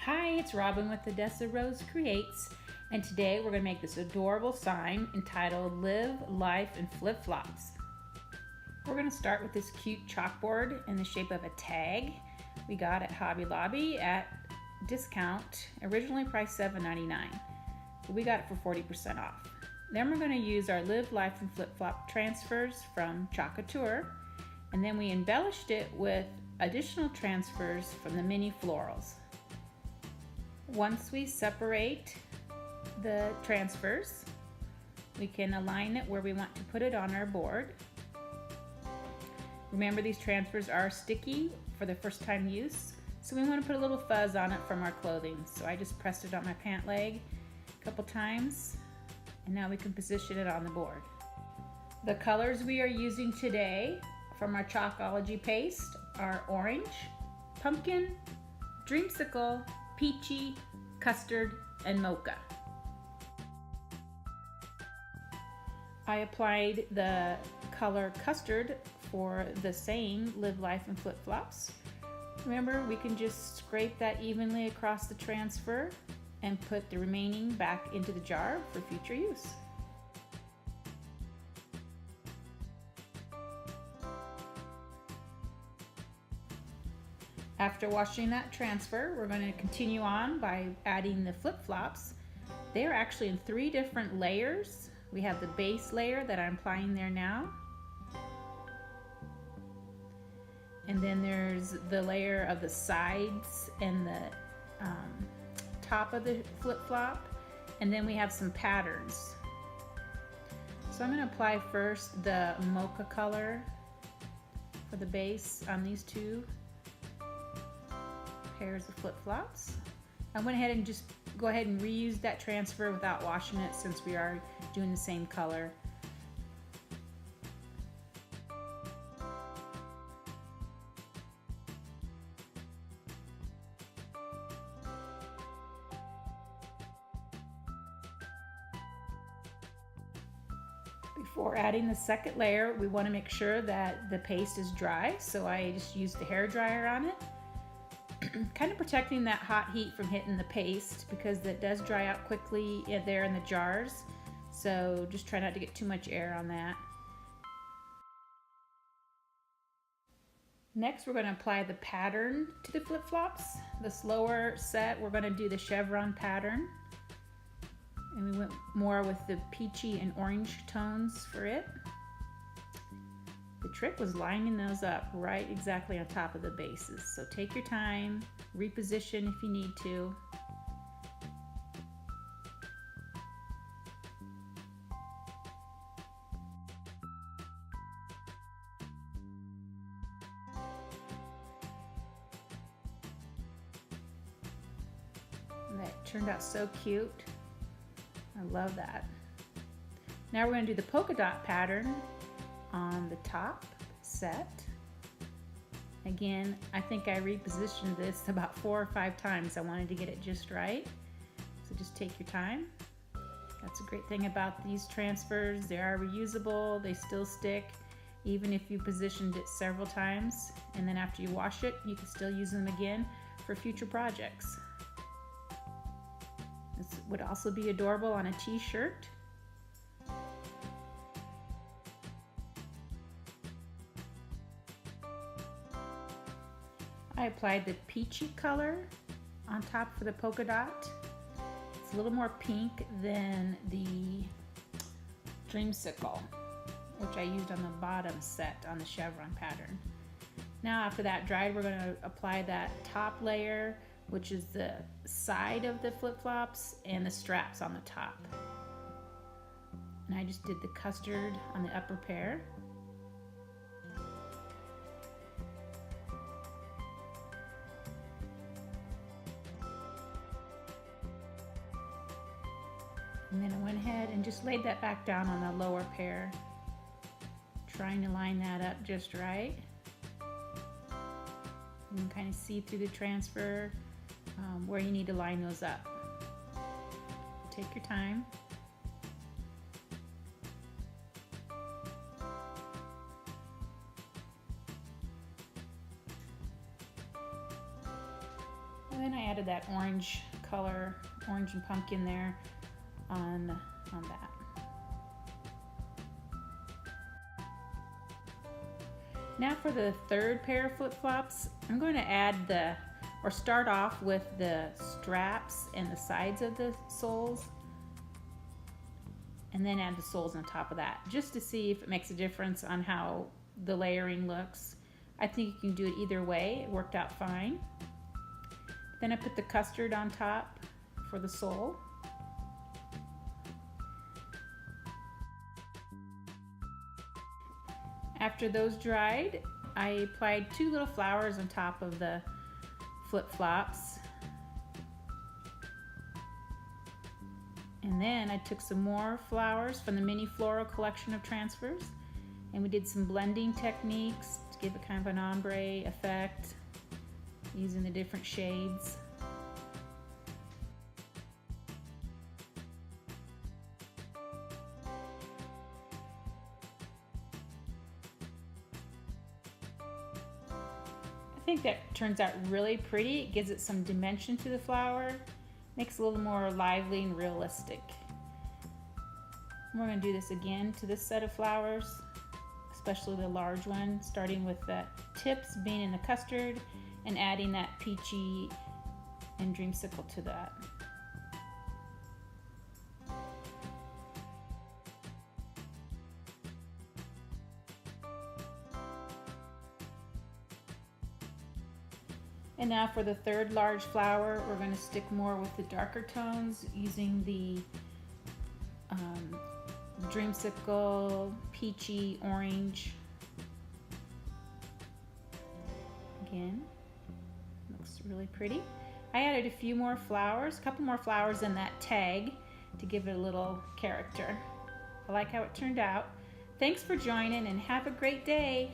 Hi, it's Robin with Odessa Rose Creates, and today we're going to make this adorable sign entitled Live Life in Flip Flops. We're going to start with this cute chalkboard in the shape of a tag we got at Hobby Lobby at discount, originally priced $7.99, but we got it for 40% off. Then we're going to use our Live Life in Flip Flop transfers from Couture, and then we embellished it with additional transfers from the mini florals. Once we separate the transfers, we can align it where we want to put it on our board. Remember, these transfers are sticky for the first time use, so we want to put a little fuzz on it from our clothing. So I just pressed it on my pant leg a couple times, and now we can position it on the board. The colors we are using today from our Chalkology paste are orange, pumpkin, dreamsicle, peachy, custard, and mocha. I applied the color custard for the saying Live Life in Flip Flops. Remember, we can just scrape that evenly across the transfer and put the remaining back into the jar for future use. After washing that transfer, we're going to continue on by adding the flip-flops. They are actually in 3 different layers. We have the base layer that I'm applying there now. And then there's the layer of the sides and the top of the flip-flop. And then we have some patterns. So I'm going to apply first the mocha color for the base on these 2 pairs of flip-flops. I went ahead and just go ahead and reuse that transfer without washing it since we are doing the same color. Before adding the second layer, we want to make sure that the paste is dry, so I just used the hair dryer on it. Kind of protecting that hot heat from hitting the paste because that does dry out quickly there in the jars, so just try not to get too much air on that. Next, we're going to apply the pattern to the flip-flops. This lower set, we're going to do the chevron pattern, and we went more with the peachy and orange tones for it. The trick was lining those up right exactly on top of the bases. So take your time, reposition if you need to. And that turned out so cute. I love that. Now we're going to do the polka dot pattern on the top set. Again, I think I repositioned this about 4 or 5 times. I wanted to get it just right. So just take your time. That's a great thing about these transfers. They are reusable, they still stick, even if you positioned it several times. And then after you wash it, you can still use them again for future projects. This would also be adorable on a t-shirt. I applied the peachy color on top for the polka dot. It's a little more pink than the dreamsicle, which I used on the bottom set on the chevron pattern. Now after that dried, we're going to apply that top layer, which is the side of the flip-flops and the straps on the top. And I just did the custard on the upper pair. And then I went ahead and just laid that back down on the lower pair, trying to line that up just right. You can kind of see through the transfer where you need to line those up. Take your time. then I added that orange color, orange and pumpkin there on that. Now for the third pair of flip-flops, I'm going to add start off with the straps and the sides of the soles, and then add the soles on top of that, just to see if it makes a difference on how the layering looks. I think you can do it either way. It worked out fine. Then I put the custard on top for the sole. After those dried, I applied 2 little flowers on top of the flip-flops. And then I took some more flowers from the mini floral collection of transfers, and we did some blending techniques to give it kind of an ombre effect using the different shades. I think that turns out really pretty. It gives it some dimension to the flower, makes it a little more lively and realistic. We're going to do this again to this set of flowers, especially the large one, starting with the tips being in the custard and adding that peachy and dreamsicle to that. And now for the third large flower, we're going to stick more with the darker tones using the dreamsicle, peachy, orange. Again, looks really pretty. I added a few more flowers, a couple more flowers in that tag to give it a little character. I like how it turned out. Thanks for joining and have a great day.